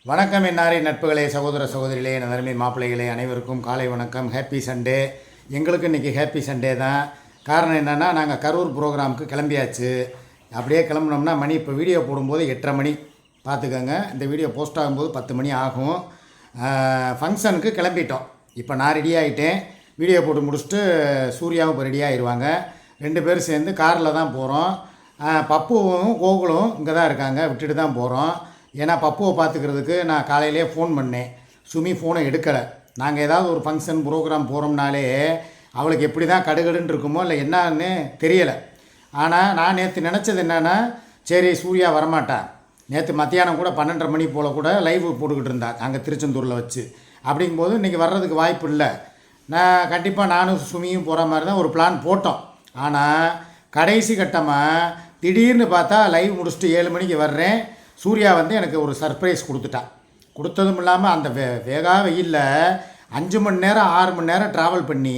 வணக்கம் என்னாரே நட்புகளே, சகோதர சகோதரிகளே, நலமை மாப்பிள்ளைகளே, அனைவருக்கும் காலை வணக்கம். Happy Sunday. எங்களுக்கு இன்றைக்கி ஹாப்பி சண்டே தான். காரணம் என்னென்னா, நாங்கள் கரூர் ப்ரோக்ராமுக்கு கிளம்பியாச்சு. அப்படியே கிளம்புனோம்னா மணி இப்போ வீடியோ போடும்போது 8:30 மணி பார்த்துக்கோங்க. இந்த வீடியோ போஸ்ட் ஆகும்போது 10 மணி ஆகும். ஃபங்க்ஷனுக்கு கிளம்பிட்டோம். இப்போ நான் ரெடி ஆகிட்டேன். வீடியோ போட்டு முடிச்சுட்டு சூர்யாவும் இப்போ ரெடி ஆகிடுவாங்க. 2 பேரும் சேர்ந்து காரில் தான் போகிறோம். பப்புவும் கோகுலும் இங்கே தான் இருக்காங்க, விட்டுட்டு தான் போகிறோம். ஏன்னா பப்புவை பார்த்துக்கிறதுக்கு நான் காலையிலே ஃபோன் பண்ணேன். சுமி ஃபோனை எடுக்கலை. நாங்கள் ஏதாவது ஒரு ஃபங்க்ஷன் ப்ரோக்ராம் போகிறோம்னாலே அவளுக்கு எப்படி தான் கடுகடுன்னு இருக்குமோ இல்லை என்னான்னு தெரியலை. ஆனால் நான் நேற்று நினச்சது என்னென்னா, சரி சூர்யா வரமாட்டான். நேற்று மத்தியானம் கூட 12:30 மணி போல் கூட லைவ் போட்டுக்கிட்டு இருந்தா அங்கே திருச்செந்தூரில் வச்சு. அப்படிங்கும்போது இன்றைக்கி வர்றதுக்கு வாய்ப்பு இல்லை. நான் கண்டிப்பாக நானும் சுமியும் போகிற மாதிரி தான் ஒரு பிளான் போட்டோம். ஆனால் கடைசி கட்டமாக திடீர்னு பார்த்தா லைவ் முடிச்சுட்டு 7 மணிக்கு வர்றேன். சூர்யா வந்து எனக்கு ஒரு சர்ப்ரைஸ் கொடுத்துட்டான். கொடுத்ததும் இல்லாமல் அந்த வேகா வெயிலில் 5 மணி நேரம் 6 மணி நேரம் ட்ராவல் பண்ணி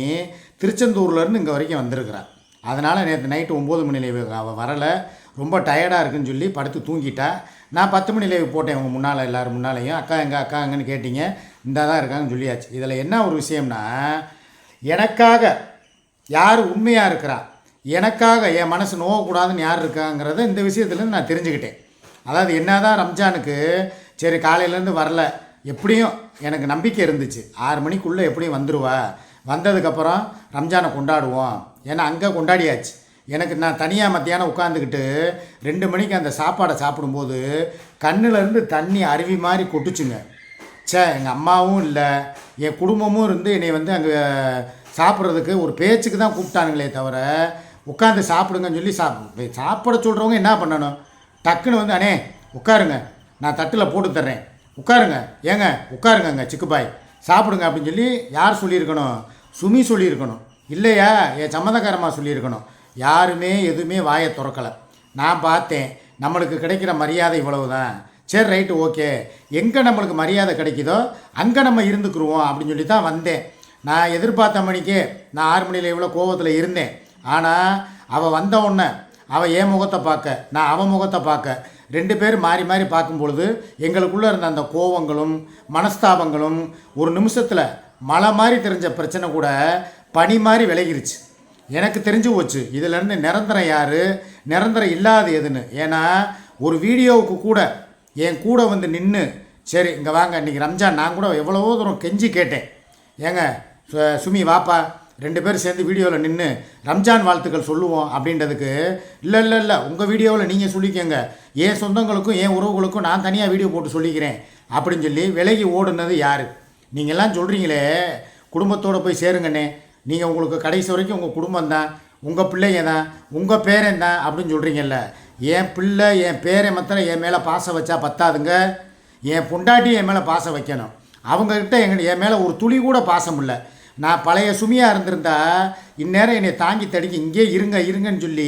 திருச்செந்தூர்லேருந்து இங்கே வரைக்கும் வந்திருக்கிறான். அதனால் நேற்று நைட்டு 9 மணி லைவ் அவள் வரலை, ரொம்ப டயர்டாக இருக்குன்னு சொல்லி படுத்து தூங்கிட்டா. நான் 10 மணி லைவ் போட்டேன். உங்கள் முன்னால் எல்லோரும் முன்னாலேயும் அக்கா எங்கன்னு கேட்டிங்க. இந்த தான் இருக்காங்கன்னு சொல்லியாச்சு. இதில் என்ன ஒரு விஷயம்னா, எனக்காக யார் உண்மையாக இருக்கிறா, எனக்காக என் மனசு நோகக்கூடாதுன்னு யார் இருக்காங்கிறத இந்த விஷயத்துலேருந்து நான் தெரிஞ்சுக்கிட்டேன். அதாவது என்ன தான் ரம்ஜானுக்கு சரி காலையிலேருந்து வரல, எப்படியும் எனக்கு நம்பிக்கை இருந்துச்சு 6 மணிக்குள்ளே எப்படியும் வந்துடுவா. வந்ததுக்கப்புறம் ரம்ஜானை கொண்டாடுவோம். ஏன்னா அங்கே கொண்டாடியாச்சு. எனக்கு நான் தனியாக மத்தியானம் உட்காந்துக்கிட்டு 2 மணிக்கு அந்த சாப்பாடை சாப்பிடும்போது கண்ணிலேருந்து தண்ணி அருவி மாதிரி கொட்டுச்சுங்க. எங்கள் அம்மாவும் இல்லை, என் குடும்பமும் இருந்து என்னை வந்து அங்கே சாப்பிட்றதுக்கு ஒரு பேச்சுக்கு தான் கூப்பிட்டானுங்களே தவிர உட்காந்து சாப்பிடுங்கன்னு சொல்லி சாப்பிட சொல்கிறவங்க என்ன பண்ணணும், டக்குன்னு வந்து அண்ணே உட்காருங்க, நான் தட்டில் போட்டு தர்றேன், உட்காருங்க, ஏங்க உட்காருங்க சிக்குபாய் சாப்பிடுங்க அப்படின்னு சொல்லி யார் சொல்லியிருக்கணும்? சுமி சொல்லியிருக்கணும், இல்லையா என் சம்மந்தக்காரமாக சொல்லியிருக்கணும். யாருமே எதுவுமே வாயை திறக்கலை. நான் பார்த்தேன், நம்மளுக்கு கிடைக்கிற மரியாதை இவ்வளவு தான். சரி ரைட்டு ஓகே, எங்கே நம்மளுக்கு மரியாதை கிடைக்குதோ அங்கே நம்ம இருந்துக்குருவோம் அப்படின்னு சொல்லி தான் வந்தேன். நான் எதிர்பார்த்த மணிக்கே நான் 6 மணியில் இவ்வளோ கோவத்தில் இருந்தேன். ஆனால் அவள் வந்த உடனே அவள் என் முகத்தை பார்க்க, நான் அவன் முகத்தை பார்க்க, 2 பேர் மாறி மாறி பார்க்கும் பொழுது எங்களுக்குள்ளே இருந்த அந்த கோவங்களும் மனஸ்தாபங்களும் ஒரு நிமிஷத்தில் மழை மாதிரி தெரிஞ்ச பிரச்சனை கூட பனி மாதிரி விலகிருச்சு. எனக்கு தெரிஞ்சு போச்சு இதிலேருந்து நிரந்தரம் யார், நிரந்தரம் இல்லாத எதுன்னு. ஏன்னா ஒரு வீடியோவுக்கு கூட என் கூட வந்து நின்று சரி இங்கே வாங்க இன்றைக்கி ரம்ஜான், நான் கூட எவ்வளவோ தூரம் கெஞ்சி கேட்டேன், ஏங்க சுமி வாப்பா 2 பேர் சேர்ந்து வீடியோவில் நின்று ரம்ஜான் வாழ்த்துக்கள் சொல்லுவோம் அப்படின்றதுக்கு, இல்லை உங்கள் வீடியோவில் நீங்கள் சொல்லிக்கோங்க, என் சொந்தங்களுக்கும் என் உறவுகளுக்கும் நான் தனியாக வீடியோ போட்டு சொல்லிக்கிறேன் அப்படின்னு சொல்லி விலகி ஓடுனது யார்? நீங்கள்லாம் சொல்கிறீங்களே குடும்பத்தோடு போய் சேருங்கண்ணே, நீங்கள் உங்களுக்கு கடைசி வரைக்கும் உங்கள் குடும்பம் தான், உங்கள் பிள்ளைங்க தான், உங்கள் பேரன் தான் அப்படின்னு சொல்கிறீங்கல்ல. என் பிள்ளை என் பேரை மாத்திரம் என் மேலே பாசம் வச்சா பத்தாதுங்க, என் பொண்டாட்டி என் மேலே பாசம் வைக்கணும். அவங்கக்கிட்ட என் மேலே ஒரு துளி கூட பாசம் இல்லை. நான் பழைய சுமியாக இருந்திருந்தா இந்நேரம் என்னை தாங்கி தடிக்கி இங்கே இருங்கன்னு சொல்லி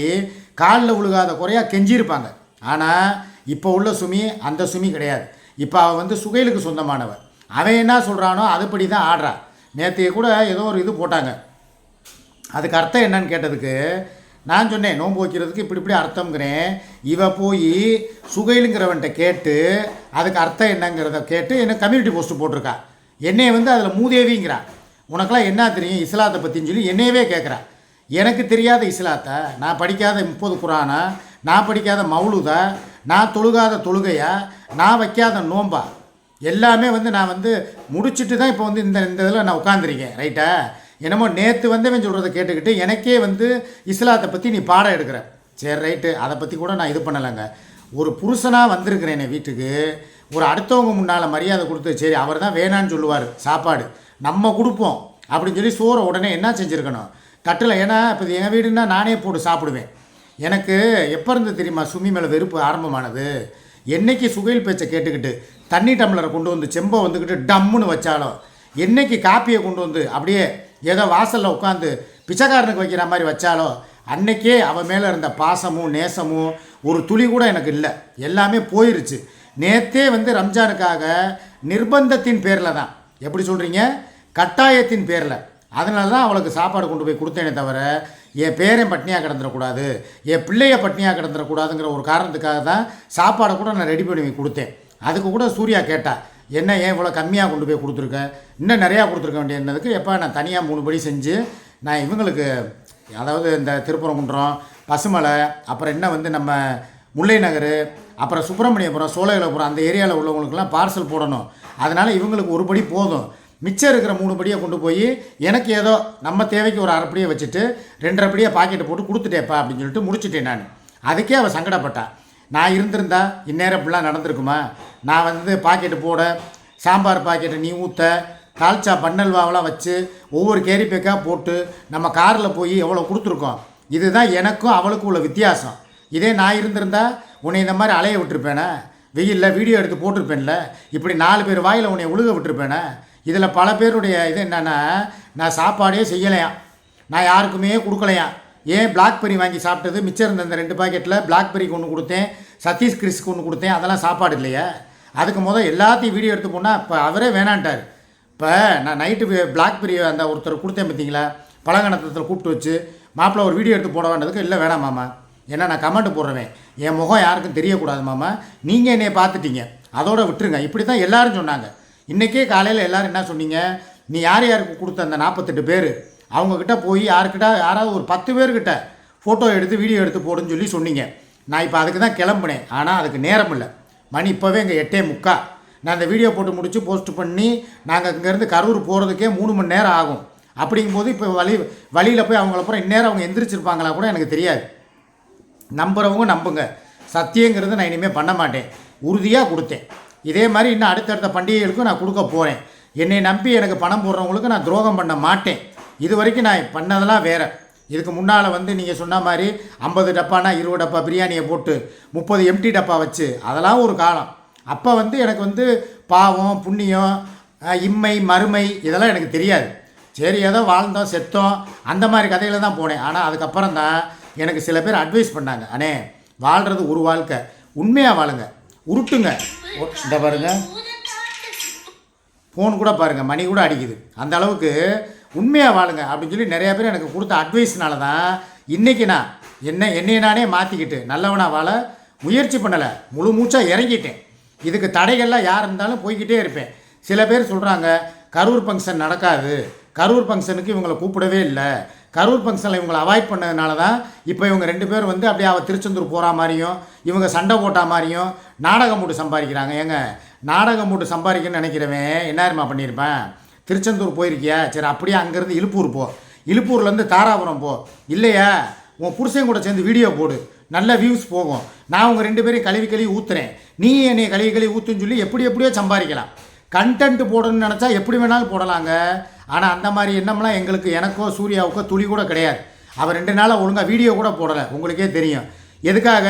காலில் விழுகாத குறையாக கெஞ்சிருப்பாங்க. ஆனால் இப்போ உள்ள சுமி அந்த சுமி கிடையாது. இப்போ அவள் வந்து சுகைலுக்கு சொந்தமானவன். அவன் என்ன சொல்கிறானோ அதுபடி தான் ஆடுறா. நேற்று கூட ஏதோ ஒரு இது போட்டாங்க, அதுக்கு அர்த்தம் என்னன்னு கேட்டதுக்கு நான் சொன்னேன், நோன்பு வைக்கிறதுக்கு இப்படி அர்த்தம்ங்கிறேன். இவ போய் சுகைலுங்கிறவன்ட்ட கேட்டு அதுக்கு அர்த்தம் என்னங்கிறத கேட்டு எனக்கு கம்யூனிட்டி போஸ்ட்டு போட்டிருக்கா. என்னையை வந்து அதில் மூதேவிங்கிறா. உனக்கெல்லாம் என்ன தெரியும் இஸ்லாத்தை பற்றின்னு சொல்லி என்னையவே கேட்குறா. எனக்கு தெரியாத இஸ்லாத்தை, நான் படிக்காத 30 குரானா, நான் படிக்காத மௌலுதா, நான் தொழுகாத தொழுகையா, நான் வைக்காத நோம்பா, எல்லாமே வந்து நான் வந்து முடிச்சுட்டு தான் இப்போ வந்து இந்த இதில் நான் உட்காந்துருக்கேன். ரைட்டா? என்னமோ நேற்று வந்தவன் சொல்கிறத கேட்டுக்கிட்டு எனக்கே வந்து இஸ்லாத்தை பற்றி நீ பாடம் எடுக்கிற. சரி ரைட்டு, அதை பற்றி கூட நான் இது பண்ணலைங்க. ஒரு புருஷனாக வந்திருக்கிறேன் என் வீட்டுக்கு, ஒரு அடுத்தவங்க முன்னால் மரியாதை கொடுத்து சரி அவர் தான் வேணான்னு சொல்லுவார், சாப்பாடு நம்ம கொடுப்போம் அப்படின்னு சொல்லி சோறை உடனே என்ன செஞ்சுருக்கணும் தட்டில். ஏன்னா இப்போ எங்கள் வீடுன்னா நானே போட்டு சாப்பிடுவேன். எனக்கு எப்போ இருந்து தெரியுமா சுமி மேலே வெறுப்பு ஆரம்பமானது? என்றைக்கு சுகைல் பேச்சை கேட்டுக்கிட்டு தண்ணி டம்ளரை கொண்டு வந்து செம்பை வந்துக்கிட்டு டம்முன்னு வச்சாலோ, என்றைக்கு காப்பியை கொண்டு வந்து அப்படியே ஏதோ வாசலில் உட்காந்து பிச்சைக்காரனுக்கு வைக்கிற மாதிரி வச்சாலோ, அன்னைக்கே அவன் மேலே இருந்த பாசமும் நேசமும் ஒரு துளி கூட எனக்கு இல்லை, எல்லாமே போயிருச்சு. நேற்றே வந்து ரம்ஜானுக்காக நிர்பந்தத்தின் பேரில் தான், எப்படி சொல்கிறீங்க, கட்டாயத்தின் பேரில், அதனால தான் அவளுக்கு சாப்பாடு கொண்டு போய் கொடுத்தேனே தவிர என் பேரன் பட்னியாக கிடந்துடக்கூடாது, என் பிள்ளைய பட்னியாக கிடந்துடக்கூடாதுங்கிற ஒரு காரணத்துக்காக தான் சாப்பாடை கூட நான் ரெடி பண்ணி கொடுத்தேன். அதுக்கு கூட சூர்யா கேட்டா, என்ன ஏன் இவ்வளோ கம்மியாக கொண்டு போய் கொடுத்துருக்க, இன்னும் நிறையா கொடுத்துருக்க வேண்டியதுக்கு. எப்போ நான் தனியாக 3 படி செஞ்சு நான் இவங்களுக்கு, அதாவது இந்த திருப்பரங்குன்றம், பசுமலை, அப்புறம் என்ன வந்து நம்ம முல்லை நகர், அப்புறம் சுப்பிரமணியபுரம், சோழகலபுரம் அந்த ஏரியாவில் உள்ளவங்களுக்கெல்லாம் பார்சல் போடணும். அதனால் இவங்களுக்கு ஒரு படி போதும், மிச்சம் இருக்கிற 3 படியை கொண்டு போய் எனக்கு ஏதோ நம்ம தேவைக்கு ஒரு அரை படியை வச்சுட்டு 2.5 படியை பாக்கெட்டு போட்டு கொடுத்துட்டேப்பா அப்படின்னு சொல்லிட்டு முடிச்சுட்டேன் நான். அதுக்கே அவள் சங்கடப்பட்டாள். நான் இருந்திருந்தா இந்நேரம் இப்படிலாம் நடந்திருக்குமா? நான் வந்து பாக்கெட்டு போட, சாம்பார் பாக்கெட்டை நீ ஊற்ற, தால்ச்சா பன்னல்வாவெலாம் வச்சு ஒவ்வொரு கேரி பேக்காக போட்டு நம்ம காரில் போய் எவ்வளோ கொடுத்துருக்கோம். இதுதான் எனக்கும் அவளுக்கும் உள்ள வித்தியாசம். இதே நான் இருந்திருந்தா உன்னை இந்த மாதிரி அலைய விட்டுருப்பேனே, வெயிலில் வீடியோ எடுத்து போட்டிருப்பேன்ல, இப்படி 4 பேர் வாயில் உன்னை உழுக விட்டுருப்பேனே. இதில் பல பேருடைய இது என்னென்னா, நான் சாப்பாடே செய்யலையாம், நான் யாருக்குமே கொடுக்கலையாம். ஏன் பிளாக்பெரி வாங்கி சாப்பிட்டது மிச்சம் இருந்த அந்த 2 பாக்கெட்டில் பிளாக்பெரிக்கு ஒன்று கொடுத்தேன், சதீஷ் கிறிஸ்க்கு ஒன்று கொடுத்தேன், அதெல்லாம் சாப்பாடு இல்லையா? அதுக்கு எல்லாத்தையும் வீடியோ எடுத்து போனால் இப்போ அவரே வேணான்ட்டார். இப்போ நான் நைட்டு பிளாக்பெரி அந்த ஒருத்தர் கொடுத்தேன் பார்த்தீங்களா, பழங்கணத்தில் கூப்பிட்டு வச்சு மாப்பிள்ளை ஒரு வீடியோ எடுத்து போட வேண்டதுக்கு, இல்லை வேணாம் மாமா, ஏன்னா நான் கமெண்ட் போடுறேன், என் முகம் யாருக்கும் தெரியக்கூடாது மாமா, நீங்கள் என்னையை பார்த்துட்டீங்க, அதோட விட்டுருங்க, இப்படி தான் எல்லோரும் சொன்னாங்க. இன்றைக்கே காலையில் எல்லோரும் என்ன சொன்னீங்க, நீ யார் யாருக்கு கொடுத்த அந்த 48 பேர் அவங்கக்கிட்ட போய் யாராவது ஒரு 10 பேர்கிட்ட ஃபோட்டோ எடுத்து வீடியோ எடுத்து போடுன்னு சொல்லி சொன்னீங்க. நான் இப்போ அதுக்கு தான் கிளம்புனேன், ஆனால் அதுக்கு நேரம் இல்லை. மணி இப்போவே இங்கே 8:45. நான் அந்த வீடியோ போட்டு முடித்து போஸ்ட் பண்ணி நாங்கள் இங்கேருந்து கரூர் போகிறதுக்கே 3 மணி நேரம் ஆகும். அப்படிங்கும்போது இப்போ வழியில் போய் அவங்கள அப்புறம் இந்நேரம் அவங்க எந்திரிச்சிருப்பாங்களா கூட எனக்கு தெரியாது. நம்புகிறவங்க நம்புங்க, சத்தியங்கிறது நான் இனிமேல் பண்ண மாட்டேன், உறுதியாக கொடுத்தேன். இதே மாதிரி இன்னும் அடுத்தடுத்த பண்டிகைகளுக்கும் நான் கொடுக்க போகிறேன். என்னை நம்பி எனக்கு பணம் போடுறவங்களுக்கு நான் துரோகம் பண்ண மாட்டேன். இது வரைக்கும் நான் பண்ணதெல்லாம் வேறு. இதுக்கு முன்னால் வந்து நீங்கள் சொன்ன மாதிரி 50 டப்பானா 20 டப்பா பிரியாணியை போட்டு 30 எம்டி டப்பா வச்சு, அதெல்லாம் ஒரு காலம். அப்போ வந்து எனக்கு வந்து பாவம் புண்ணியம் இம்மை மறுமை இதெல்லாம் எனக்கு தெரியாது. சரி ஏதோ வாழ்ந்தோம் செத்தோம் அந்த மாதிரி கதையில தான் போனேன். ஆனால் அதுக்கப்புறம் தான் எனக்கு சில பேர் அட்வைஸ் பண்ணாங்க, அண்ணே வாழ்கிறது ஒரு வாழ்க்கை, உண்மையாக வாழுங்க, உருட்டுங்க. இந்த பாருங்கள் ஃபோன் கூட பாருங்கள், மணி கூட அடிக்குது, அந்த அளவுக்கு உண்மையாக வாழுங்க அப்படின்னு சொல்லி நிறையா பேர் எனக்கு கொடுத்த அட்வைஸ்னால தான் இன்றைக்கி நான் என்னை நானே மாற்றிக்கிட்டு நல்லவனாக வாழ முயற்சி பண்ணலை, முழு மூச்சாக இறங்கிட்டேன். இதுக்கு தடைகள்லாம் யார் இருந்தாலும் போய்கிட்டே இருப்பேன். சில பேர் சொல்கிறாங்க கரூர் ஃபங்க்ஷன் நடக்காது, கரூர் ஃபங்க்ஷனுக்கு இவங்களை கூப்பிடவே இல்லை, கரூர் ஃபங்க்ஷனில் இவங்களை அவாய்ட் பண்ணதுனால தான் இப்போ இவங்க 2 பேர் வந்து அப்படியே அவள் திருச்செந்தூர் போகிற மாதிரியும் இவங்க சண்டை போட்டா மாதிரியும் நாடகம் போட்டு சம்பாதிக்கிறாங்க. ஏங்க நாடகம் போட்டு சம்பாதிக்கணும்னு நினைக்கிறவன் என்ன பண்ணியிருப்பேன், திருச்செந்தூர் போயிருக்கியா, சரி அப்படியே அங்கேருந்து இழுப்பூர் போ, இழுப்பூர்லேருந்து தாராபுரம் போ, இல்லையா உன் புருஷன் கூட சேர்ந்து வீடியோ போடு, நல்ல வியூஸ் போகும், நான் உங்கள் 2 பேரையும் கழுவி ஊற்றுறேன், நீ என்னை கழுவி ஊற்றுன்னு சொல்லி எப்படியோ சம்பாதிக்கலாம். கண்டென்ட் போடணும்னு நினச்சா எப்படி வேணாலும் போடலாங்க. ஆனால் அந்த மாதிரி எண்ணம்லாம் எனக்கோ சூர்யாவுக்கோ துளி கூட கிடையாது. அவர் 2 நாளாக ஒழுங்காக வீடியோ கூட போடலை, உங்களுக்கே தெரியும். எதுக்காக?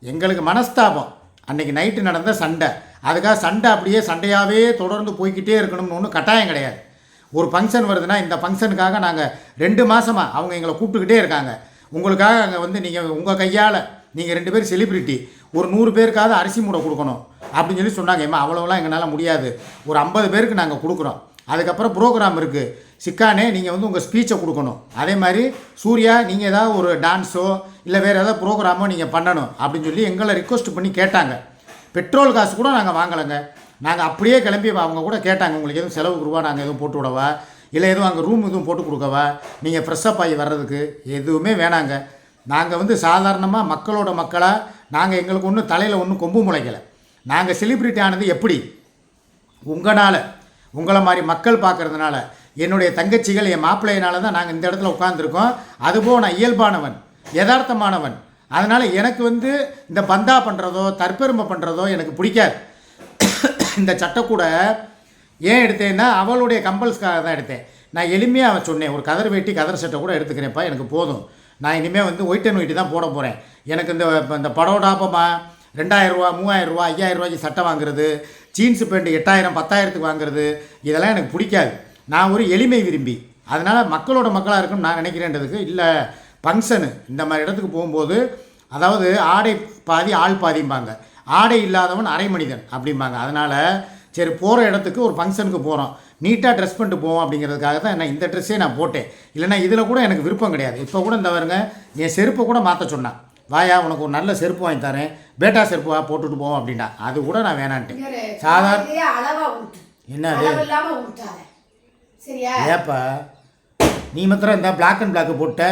எங்களுக்கு மனஸ்தாபம், அன்றைக்கி நைட்டு நடந்த சண்டை, அதுக்காக சண்டை அப்படியே சண்டையாகவே தொடர்ந்து போய்கிட்டே இருக்கணும்னு ஒன்றும் கட்டாயம் கிடையாது. ஒரு ஃபங்க்ஷன் வருதுன்னா இந்த ஃபங்க்ஷனுக்காக நாங்கள் 2 மாதமாக அவங்க எங்களை கூப்பிட்டுக்கிட்டே இருக்காங்க. உங்களுக்காக அங்கே வந்து நீங்கள் உங்கள் கையால் நீங்கள் 2 பேர் செலிப்ரிட்டி, ஒரு 100 பேருக்காவது அரிசி மூடை கொடுக்கணும் அப்படின்னு சொல்லி சொன்னாங்க. ஏமா அவ்வளோலாம் எங்களால் முடியாது, ஒரு 50 பேருக்கு நாங்கள் கொடுக்குறோம், அதுக்கப்புறம் ப்ரோக்ராம் இருக்குது, சிக்கானே நீங்கள் வந்து உங்கள் ஸ்பீச்சை கொடுக்கணும், அதே மாதிரி சூர்யா நீங்கள் ஏதாவது ஒரு டான்ஸோ இல்லை வேறு ஏதாவது ப்ரோக்ராமோ நீங்கள் பண்ணணும் அப்படின்னு சொல்லி எங்களை ரிக்வெஸ்ட் பண்ணி கேட்டாங்க. பெட்ரோல் காசு கூட நாங்கள் வாங்கலைங்க, நாங்கள் அப்படியே கிளம்பி அவங்க கூட கேட்டாங்க, உங்களுக்கு எதுவும் செலவுக்கு ரூபா நாங்கள் எதுவும் போட்டு விடவா, இல்லை எதுவும் அங்கே ரூம் எதுவும் போட்டு கொடுக்கவா, நீங்கள் ஃப்ரெஷ்ஷப் ஆகி வர்றதுக்கு எதுவுமே வேணாங்க. நாங்கள் வந்து சாதாரணமாக மக்களோட மக்களாக நாங்கள் எங்களுக்கு ஒன்றும் தலையில் ஒன்றும் கொம்பு முளைக்கலை. நாங்கள் செலிப்ரிட்டி ஆனது எப்படி, உங்களால், உங்களை மாதிரி மக்கள் பார்க்குறதுனால, என்னுடைய தங்கச்சிகள் என் மாப்பிள்ளையினால தான் நாங்கள் இந்த இடத்துல உட்காந்துருக்கோம். அதுபோல் நான் இயல்பானவன், யதார்த்தமானவன், அதனால் எனக்கு வந்து இந்த பந்தா பண்ணுறதோ தற்பெருமை பண்ணுறதோ எனக்கு பிடிக்காது. இந்த சட்டை கூட ஏன் எடுத்தேன்னா அவளுடைய கம்பல்ஸ்க்காக தான் எடுத்தேன். நான் எளிமையாக சொன்னேன், ஒரு கதர் வேட்டி கதர் சட்டை கூட எடுத்துக்கிறேன்ப்பா, எனக்கு போதும், நான் இனிமேல் வந்து ஒயிட் அண்ட் ஒயிட்டு தான் போட போகிறேன். எனக்கு இந்த படோடாப்பமாக 2000 ரூபா 3000 ரூபா 5000 ரூபாய்க்கு சட்டை வாங்குறது, ஜீன்ஸு பேண்ட் 8000 10,000க்கு வாங்குறது, இதெல்லாம் எனக்கு பிடிக்காது. நான் ஒரு எளிமை விரும்பி, அதனால் மக்களோட மக்களாக இருக்குன்னு நான் நினைக்கிறேன்றதுக்கு இல்லை. ஃபங்க்ஷனு இந்த மாதிரி இடத்துக்கு போகும்போது, அதாவது ஆடை பாதி ஆள் பாதிம்பாங்க, ஆடை இல்லாதவன் அரை மனிதன் அப்படிம்பாங்க. அதனால் சரி போகிற இடத்துக்கு ஒரு ஃபங்க்ஷனுக்கு போகிறோம், நீட்டாக ட்ரெஸ் பண்ணிட்டு போவோம் அப்படிங்கிறதுக்காக தான் நான் இந்த ட்ரெஸ்ஸே நான் போட்டேன். இல்லைனா இதில் கூட எனக்கு விருப்பம் கிடையாது. இப்போ கூட இந்த வருங்க என் செருப்பை கூட மாற்ற சொன்னான், வாயா உனக்கு ஒரு நல்ல செருப்பு வாங்கி தரேன், பேட்டா செருப்பு போட்டுட்டு போவோம் அப்படின்னா அது கூட நான் வேணான்ட்டேன். சாதாரண என்ன அது சரியா? ஏப்பா நீ மாத்திரம் இந்த பிளாக் அண்ட் பிளாக் போட்ட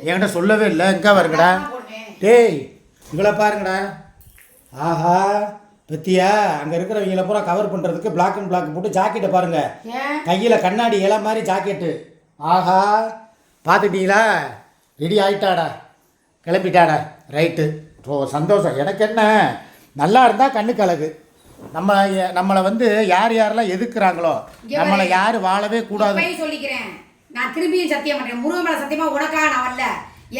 என்கிட்ட சொல்லவே இல்லை. எங்கே வருங்கடா டேய், இவ்வளோ பாருங்கடா. ஆஹா பத்தியா, அங்கே இருக்கிறவங்கள பூரா கவர் பண்ணுறதுக்கு பிளாக் அண்ட் பிளாக் போட்டு ஜாக்கெட்டை பாருங்க, கையில் கண்ணாடி இலை மாதிரி ஜாக்கெட்டு. ஆஹா பார்த்துட்டீங்களா? ரெடி ஆகிட்டாடா, கிளம்பிட்டாடா. ரைட்டு, ஓ சந்தோஷம். எனக்கு என்ன, நல்லா இருந்தால் கண்ணுக்கு அழகு. நம்மளை வந்து யார் யாரெல்லாம் எதுக்குறாங்களோ நம்மளை யார் வாழவே கூடாது. சொல்லிக்கிறேன், நான் திரும்பியும் சத்தியம் பண்றேன், முருகமலை சத்தியமா உனக்கா நான் வரல.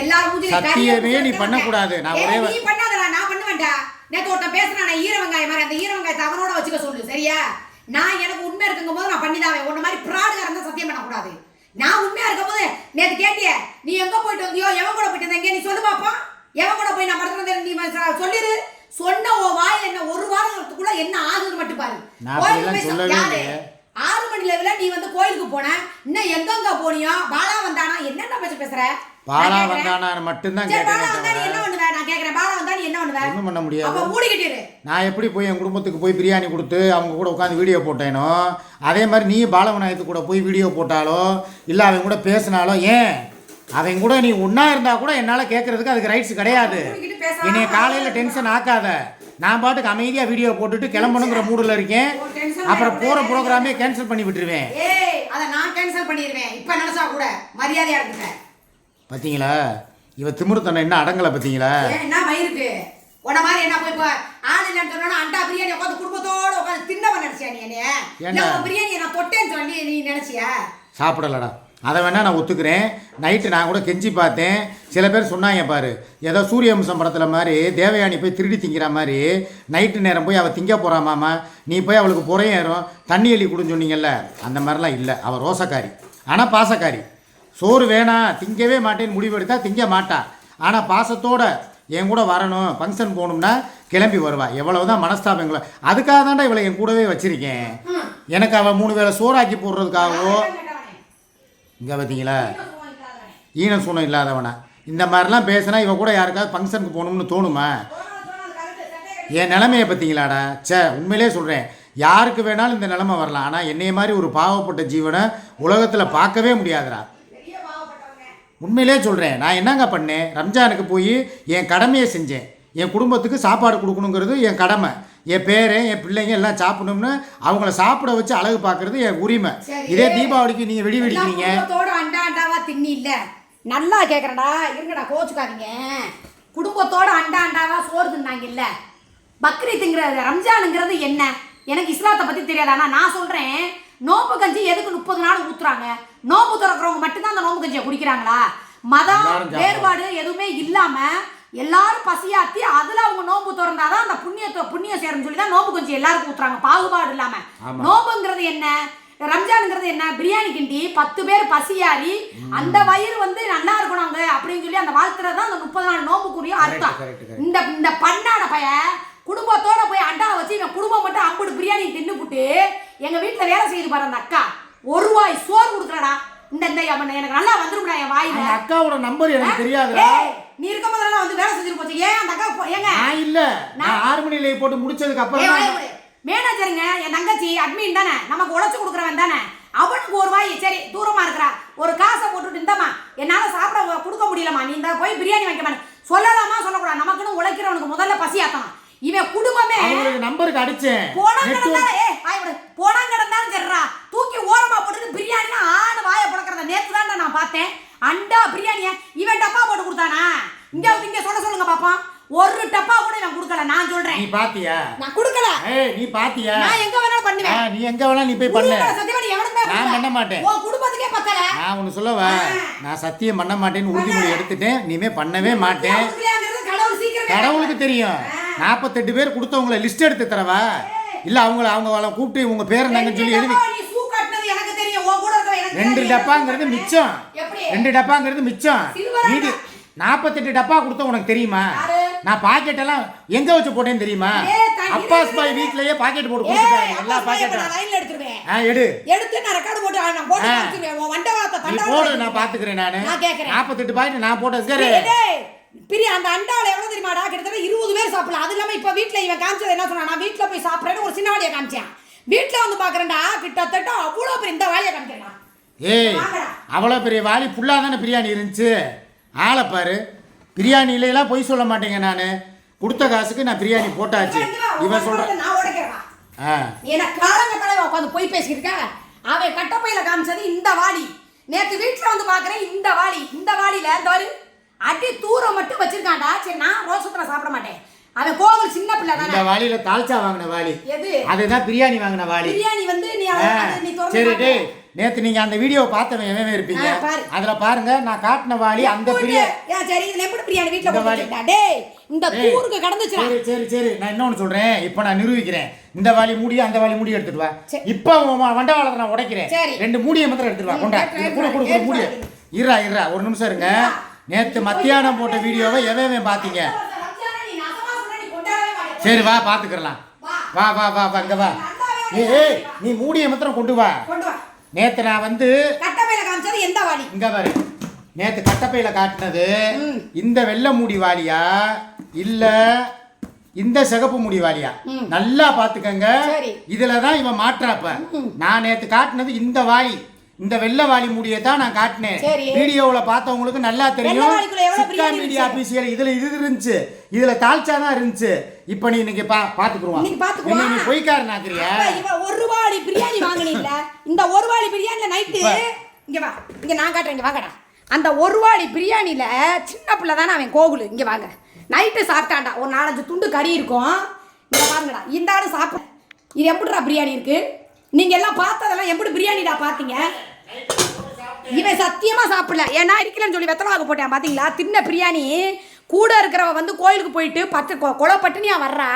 எல்லாரும் சத்தியமே நீ பண்ணக்கூடாது. நான் ஒரே நீ பண்ணாதடா, நான் பண்ணுவேன்டா. நேத்து ஒருத்தன் பேசுனா நான் ஈர வெங்காயம் மாதிரி, அந்த ஈர வெங்காயத்தை அவனோட வச்சுக்க சொல்லு சரியா? நான் எனக்கு உண்மை இருக்குங்க போது நான் பண்ணிதாவேன். உன்ன மாதிரி பிராடுகாரன் தான் சத்தியம் பண்ணக்கூடாது. நான் உண்மையா இருக்கும் போது நேத்து கேட்டிய நீ எங்க போயிட்டு வந்தியோ, எவன் கூட போயிட்டு வந்தீங்க, நீ சொல்லு பாப்போம். எவன் கூட போய் நான் படுத்து நீ சொல்லிடு. சொன்ன உன் வாயில என்ன ஒரு வாரத்துக்குள்ள என்ன ஆகுதுன்னு மட்டும் பாரு. 6 மணி லெவல நீ வந்து கோயிலுக்கு போன, இன்னும் எங்கெங்க போனியோ, பாலா வந்தானா, என்னென்ன பேசுற? பாலா வந்தானா மட்டும் தான் கேக்குறேன். என்ன பண்ணுவ? நான் கேக்குறேன், பாலா வந்தா நீ என்ன பண்ணுவ? ஒண்ணும் பண்ண முடியாது. அப்ப மூடிக்கிட்டிரு. நான் எப்படி போய் என் குடும்பத்துக்கு போய் பிரியாணி கொடுத்து அவங்க கூட உட்காந்து வீடியோ போட்டேனோ, அதே மாதிரி நீ பாலவநாயகத்து கூட போய் வீடியோ போட்டாலோ இல்லை அவங்க கூட பேசினாலோ, ஏன் அவங்க கூட நீ ஒன்றா இருந்தால் கூட என்னால் கேட்குறதுக்கு அதுக்கு ரைட்ஸ் கிடையாது. என்னை காலையில் டென்ஷன் ஆக்காத. நான் பாட்டுக்கு அமைதியாக வீடியோ போட்டுட்டு கிளம்பணுங்கிற மூடில் இருக்கேன். அப்புறம் போகிற ப்ரோக்ராமே கேன்சல் பண்ணி விட்டுருவேன். அதை நான் கேன்சல் பண்ணிடுவேன். இப்போ நினச்சா கூட மரியாதையாக இருக்கேன். பார்த்தீங்களா இவ திமிருத்தனை என்ன அடங்கலை? பார்த்தீங்களா என்ன மயிருக்கு உன மாதிரி என்ன போய் ஆள் இல்லைன்னு சொன்னா அண்டா பிரியாணி உட்காந்து குடும்பத்தோடு உட்காந்து தின்னவன் நினச்சியா? நீ என்ன பிரியாணி நான் தொட்டேன்னு சொல்லி நீ நினச்சியா? சாப்பிடலடா, அதை வேணால் நான் ஒத்துக்கிறேன். நைட்டு நான் கூட கெஞ்சி பார்த்தேன். சில பேர் சொன்னாங்க பாரு, ஏதோ சூரியவம்சம் படத்தில் மாதிரி தேவயானி போய் திருடி திங்கிற மாதிரி நைட்டு நேரம் போய் அவள் திங்க போகிறாமாமா, நீ போய் அவளுக்கு புறையேறும் தண்ணி எலி கொடுன்னு சொன்னீங்கல்ல, அந்த மாதிரிலாம் இல்லை. அவள் ரோசக்காரி, ஆனால் பாசக்காரி. சோறு வேணாம் திங்கவே மாட்டேன்னு முடிவெடுத்தா திங்க மாட்டா. ஆனால் பாசத்தோடு என் கூட வரணும், ஃபங்க்ஷன் போகணும்னா கிளம்பி வருவா. எவ்வளவுதான் மனஸ்தாபங்களோ, அதுக்காக தான்டா இவளை என் கூடவே வச்சுருக்கேன். எனக்கு அவள் 3 வேளை சோறாக்கி போடுறதுக்காகவோ. இங்கே பார்த்தீங்களா ஈன சூனம் இல்லாதவனா இந்த மாதிரிலாம் பேசினா இவன் கூட யாருக்காவது ஃபங்க்ஷனுக்கு போகணும்னு தோணுமா? என் நிலைமையை பார்த்தீங்களாடா? உண்மையிலே சொல்கிறேன், யாருக்கு வேணாலும் இந்த நிலைமை வரலாம். ஆனால் என்னைய மாதிரி ஒரு பாவப்பட்ட ஜீவனை உலகத்தில் பார்க்கவே முடியாதுடா. உண்மையிலே சொல்கிறேன். நான் என்னங்க பண்ணேன், ரம்ஜானுக்கு போய் என் கடமையை செஞ்சேன். என் குடும்பத்துக்கு சாப்பாடு கொடுக்கணுங்கிறது என் கடமை. என் பேரன் என் பிள்ளைங்க எல்லாம் சாப்பிடணும்னு அவங்கள சாப்பிட வச்சு அழகு பார்க்கறது என் உரிமை. இதே தீபாவளிக்கு நீங்கள் வெடி வெடிக்கிறீங்க. அண்டா அண்டாவா தின்னி இல்லை, நல்லா கேட்குறடா, இருங்கடா கோச்சுக்காதீங்க. குடும்பத்தோட அண்டா அண்டாவா சோறு தின்னாங்க இல்லை. பக்ரீத்துங்கிறது ரம்ஜானுங்கிறது என்ன, எனக்கு இஸ்லாத்தை பற்றி தெரியாது. ஆனால் நான் சொல்கிறேன், நோம்பு கஞ்சி எதுக்கு 30 நாள் ஊற்றுறாங்க? நோம்பு திறக்கிறவங்க மட்டும்தான் அந்த நோம்பு கஞ்சியை குடிக்கிறாங்களா? மதம் வேறுபாடு எதுவுமே இல்லாமல் எல்லாரும் பசியாத்தி அதில் அவங்க நோம்பு திறந்தாதான் அந்த புண்ணியம் சேரும்னு சொல்லி தான் நோம்பு கஞ்சி எல்லாருக்கும் ஊற்றுறாங்க, பாகுபாடு இல்லாமல். நோம்புங்கிறது என்ன, ரம்ஜானுங்கிறது என்ன, பிரியாணி கிண்டி 10 பேர் பசியாரி அந்த வயிறு வந்து நல்லா இருக்கணுங்க அப்படின்னு சொல்லி அந்த வாழ்த்துறது தான் அந்த 30 நாள் நோம்புக்குரிய அர்த்தம். இந்த பண்ணாட பைய குடும்பத்தோட போய் அண்டா வச்சு இவன் குடும்பம் மட்டும் 50 பிரியாணி தின்னு புட்டு எங்க வீட்டுல வேலை செய்து பாரு அந்த அக்கா, 1 ரூபாய் சோறு கொடுக்குறடா. இந்த எனக்கு நல்லா வந்துரும்டா என் வாயில. அக்காவோட நம்பர் எனக்கு தெரியாதுடா. நீ இருக்கும் போதெல்லாம் வந்து வேலை செஞ்சிட்டு போச்சு. ஏன் அந்த அக்கா ஏங்க நான் இல்ல, நான் 6 மணி லைவ் போட்டு முடிச்சதுக்கு அப்புறம் மேனேஜருங்க, என் தங்கச்சி அட்மின் தானே, நமக்கு உழைச்சு கொடுக்குறவன் தானே, அவனுக்கு 1 ரூபாய் சரி தூரமா இருக்கிறா ஒரு காசை போட்டுட்டு இந்தமா என்னால சாப்பிட கொடுக்க முடியலமா, நீ இந்த போய் பிரியாணி வைக்கமா சொல்லலாமா சொல்லக்கூடாது? நமக்குன்னு உழைக்கிறவனுக்கு முதல்ல பசியாத்தான். இவன் குடும்பமே நம்பருக்கு அடிச்சேன். போனா கிடந்தாலும் சரிடா, தூக்கி ஓரமா போட்டு பிரியாணி ஆணு வாயை புழக்கிறத நேற்று தான் நான் பார்த்தேன். அண்டா பிரியாணிய இவன் டப்பா போட்டு கொடுத்தானா? இங்க சொல்லுங்க பாப்பா, 1 டப்பா கூட நான் கொடுக்கல. நான் சொல்றேன், நீ பாத்தியா? நான் கொடுக்கல. நீ பாத்தியா? நான் எங்க வேணாலும் பண்ணுவேன். நீ எங்க வேணாலும் நீ போய் பண்ணு. சத்தியமா நீ எவனுமே நான் பண்ண மாட்டேன். உன் குடும்பத்துக்கே பத்தல. நான் ஒன்னு சொல்லவா, நான் சத்தியம் பண்ண மாட்டேன்னு உறுதிமொழி எடுத்துட்டேன். நீமே பண்ணவே மாட்டேன். கடவுளுக்கு தெரியும். 48 பேர் கொடுத்தவங்கள லிஸ்ட் எடுத்து தரவா இல்ல அவங்கள கூப்பிட்டு உங்க பேர் என்னங்கன்னு சொல்லி எழுதி 2 டப்பாங்கிறது மிச்சம். 2 டப்பாங்கிறது மிச்சம். மீதி 48 டப்பா கொடுத்த உனக்கு தெரியுமா? நான் பாக்கெட் எல்லாம் எங்க வச்சு போட்டேன்னு தெரியுமா? அப்பாஸ் பாய் வீட்லயே பாக்கெட் போட்டு கொடுத்துட்டாங்க எல்லா பாக்கெட்டும். எடுத்து நான் ரெக்கார்ட் போட்டு நான் போட்டு வந்தவாத போடு, நான் பாத்துக்கிறேன். நானு 48 பாக்கெட் நான் போட்டேன். சரி அந்த அண்டாவில் எவ்வளோ தெரியுமாடா, கிட்டத்தட்ட 20 பேர் சாப்பிடலாம். அது இல்லாமல் இப்போ வீட்டில் இவன் காமிச்சது என்ன சொன்னா, நான் வீட்டில் போய் சாப்பிட்றேன்னு ஒரு சின்ன வாளியை காமிச்சேன். வீட்டில் வந்து பார்க்குறேன்டா, கிட்டத்தட்ட அவ்வளோ பெரிய இந்த வாளியை காமிக்கிறேன். ஏய், அவ்வளோ பெரிய வாளி ஃபுல்லாக தானே பிரியாணி இருந்துச்சு. ஆளை பாரு, பிரியாணியிலாம் பொய் சொல்ல மாட்டேங்க. நான் கொடுத்த காசுக்கு நான் பிரியாணி போட்டாச்சு. இவன் சொல்கிறேன் நான் உடைக்கிறேன். எனக்கு காலங்கட்டால உட்காந்து போய் பேசியிருக்க. அவன் கட்டப்பையில காமிச்சது இந்த வாளி. நேற்று வீட்டில் வந்து பார்க்குறேன், இந்த வாளியில் இந்த வாளி அடி தூரம் மட்டும் வச்சிருக்காண்டா. சரி, நான் ரோசத்தில் சாப்பிட மாட்டேன். அவன் கோவில் சின்ன பிள்ளை தானே. இந்த வாளியில தால்ச்சா வாங்கின வாளி எது? அதுதான் பிரியாணி வாங்கின வாளி. பிரியாணி வந்து நீ சரி டே, நேத்து நீங்க அந்த வீடியோ பார்த்தவன் எவன் இருப்பீங்க, அதுல பாருங்க நான் காட்டின வாளி அந்த பிரியாணி. சரி, இதுல எப்படி பிரியாணி வீட்ல போட்டுட்டா? டேய், இந்த தூருக்கு கடந்துச்சுடா. சரி சரி சரி, நான் இன்னொன்னு சொல்றேன். இப்போ நான் நிரூபிக்கிறேன். இந்த வாளி மூடி அந்த வாளி மூடி எடுத்துட்டு வா. இப்போ வண்டவாளத்தை நான் உடைக்கிறேன். 2 மூடியை மாத்திரம் எடுத்துட்டு வா. கொண்டா, கூட மூடி. இருடா ஒரு நிமிஷம் இருங்க. நேத்து மத்தியானம் போட்ட வீடியோவை எவன் பாத்தீங்க? சரி வா பாத்துக்கலாம். வா வா வா வா இங்க வா. ஏய், நீ மூடியை மாத்திரம் கொண்டு வா. நேத்து நான் வந்து கட்டப்பையில காமிச்சது எந்த வாளி? இங்க பாரு, நேத்து கட்டப்பையில காட்டினது இந்த வெள்ளை மூடி வாளியா இல்ல இந்த சிகப்பு மூடி வாளியா? நல்லா பாத்துக்கங்க. இதுலதான் இவன் மாற்றாப்ப. நான் நேத்து காட்டினது இந்த வாளி, இந்த வெள்ளை வாளி மூடியை தான் நான் காட்டினேன். வீடியோவுல பார்த்தவங்களுக்கு நல்லா தெரியும். சிக்கா மீடியா ஆபீசியல் இதுல இது இருந்துச்சு, இதுல தால்ச்சா தான் இருந்துச்சு. இப்ப நீ இன்னைக்கு பாத்துக்குருவான். நீ பொய்க்காரனாக்குறியா? ஒரு வாளி பிரியாணி வாங்கினீல்ல, இந்த ஒரு வாளி பிரியாணில நைட்டு இங்க வா, இங்க நான் காட்டுறேன், இங்க வாங்கடா. அந்த ஒரு வாளி பிரியாணில சின்ன பிள்ளை தானே அவன் கோகுலு, இங்க வாங்க. நைட்டு சாப்பிட்டான்டா, ஒரு 4-5 துண்டு கறி இருக்கும். இங்க பாருங்கடா, இந்த ஆளு சாப்பிட. இது எப்படிடா பிரியாணி இருக்கு? நீங்க எல்லாம் பார்த்ததெல்லாம் எப்படி பிரியாணிடா பாத்தீங்க? இவன் சத்தியமா சாப்பிடல. ஏன்னா இருக்கலன்னு சொல்லி வெத்தலை போட்டேன் பாத்தீங்களா? தின்ன பிரியாணி கூட இருக்கிறவ வந்து கோயிலுக்கு போயிட்டு கொலை பட்டினியா வர்றா.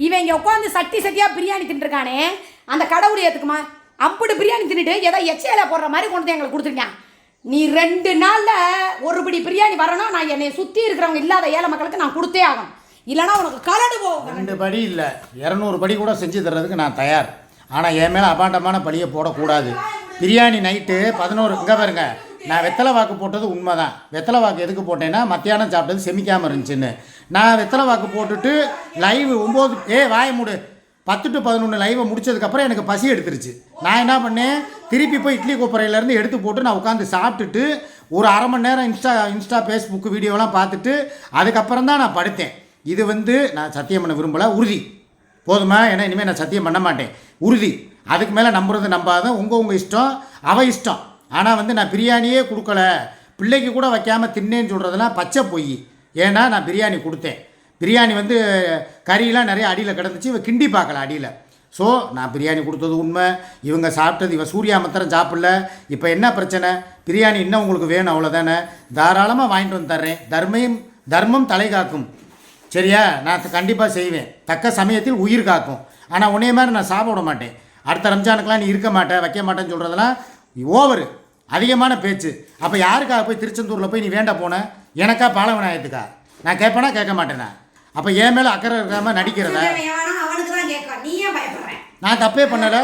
இவன் இங்க உட்காந்து சட்டியா பிரியாணி தின்னுருக்கானே, அந்த கடவுள் ஏத்துக்குமா? அப்படி பிரியாணி தின்னுட்டு ஏதோ எச்சையில போடுற மாதிரி கொண்டு வந்து எங்களுக்கு கொடுத்துருக்கேன். நீ 2 நாள்ல ஒரு படி பிரியாணி வரணும். நான் என்னை சுத்தி இருக்கிறவங்க இல்லாத ஏழை மக்களுக்கு நான் கொடுத்தே ஆகணும். இல்லைன்னா உனக்கு கலடு போகும். 2 படி இல்லை 200 படி கூட செஞ்சு தர்றதுக்கு நான் தயார். ஆனால் என் மேலே அபாண்டமான பழியை போடக்கூடாது. பிரியாணி நைட்டு 11 இங்கே பாருங்க. நான் வெத்தலை வாக்கு போட்டது உண்மை தான். வெத்தலை வாக்கு எதுக்கு போட்டேன்னா மத்தியானம் சாப்பிட்டது செமிக்காமல் இருந்துச்சுன்னு. நான் வெத்தலை வாக்கு போட்டுட்டு லைவ் 9 வாய மூடு 10 to 11 லைவை முடிச்சதுக்கப்புறம் எனக்கு பசி எடுத்துருச்சு. நான் என்ன பண்ணேன், திருப்பி போய் இட்லி கொப்பரையிலேருந்து எடுத்து போட்டு நான் உட்காந்து சாப்பிட்டுட்டு ஒரு அரை மணி நேரம் இன்ஸ்டா ஃபேஸ்புக் வீடியோலாம் பார்த்துட்டு அதுக்கப்புறம் தான் நான் படுத்தேன். இது வந்து நான் சத்தியம் பண்ண விரும்பலை, உறுதி போதுமா? ஏன்னா இனிமேல் நான் சத்தியம் பண்ண மாட்டேன், உறுதி. அதுக்கு மேலே நம்புறது நம்பாத உங்கள் இஷ்டம், அவள் இஷ்டம். ஆனால் வந்து நான் பிரியாணியே கொடுக்கல, பிள்ளைக்கு கூட வைக்காமல் தின்னேன்னு சொல்கிறதெல்லாம் பச்சை பொய். ஏன்னா நான் பிரியாணி கொடுத்தேன். பிரியாணி வந்து கறியெலாம் நிறைய அடியில் கிடந்துச்சு, இவன் கிண்டி பார்க்கல அடியில். ஸோ நான் பிரியாணி கொடுத்தது உண்மை. இவங்க சாப்பிட்டது, இவன் சூர்யா மாத்திரம் சாப்பிடல. இப்போ என்ன பிரச்சனை? பிரியாணி இன்னும் உங்களுக்கு வேணும் அவ்வளோதானே? தாராளமாக வாங்கிட்டு வந்து தர்றேன். தர்மம் தலை காக்கும், சரியா? நான் கண்டிப்பாக செய்வேன். தக்க சமயத்தில் உயிர் காக்கும். ஆனால் உன்னைய மாதிரி நான் சாப்பிட மாட்டேன். அடுத்த ரம்ஜானுக்கெலாம் நீ இருக்க மாட்டேன், வைக்க மாட்டேன்னு சொல்கிறதெல்லாம் ஓவரு, அதிகமான பேச்சு. அப்போ யாருக்காக போய் திருச்செந்தூரில் போய் நீ வேண்ட போன? எனக்கா பாலவநாயகத்துக்கா? நான் கேட்பேனா கேட்க மாட்டேனா? அப்போ என் மேலே அக்கறை இருக்காமல் நடிக்கிறதா? நான் தப்பே பண்ணலை.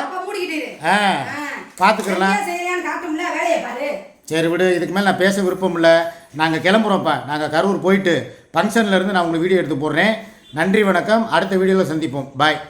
பார்த்துக்கலாம். சரி விடு, இதுக்கு மேலே நான் பேச விருப்பம் இல்லை. நாங்கள் கிளம்புறோம்ப்பா. நாங்கள் கரூர் போயிட்டு ஃபங்க்ஷன்லேருந்து நான் உங்களுக்கு வீடியோ எடுத்து போடுறேன். நன்றி, வணக்கம். அடுத்த வீடியோவில் சந்திப்போம். பாய்.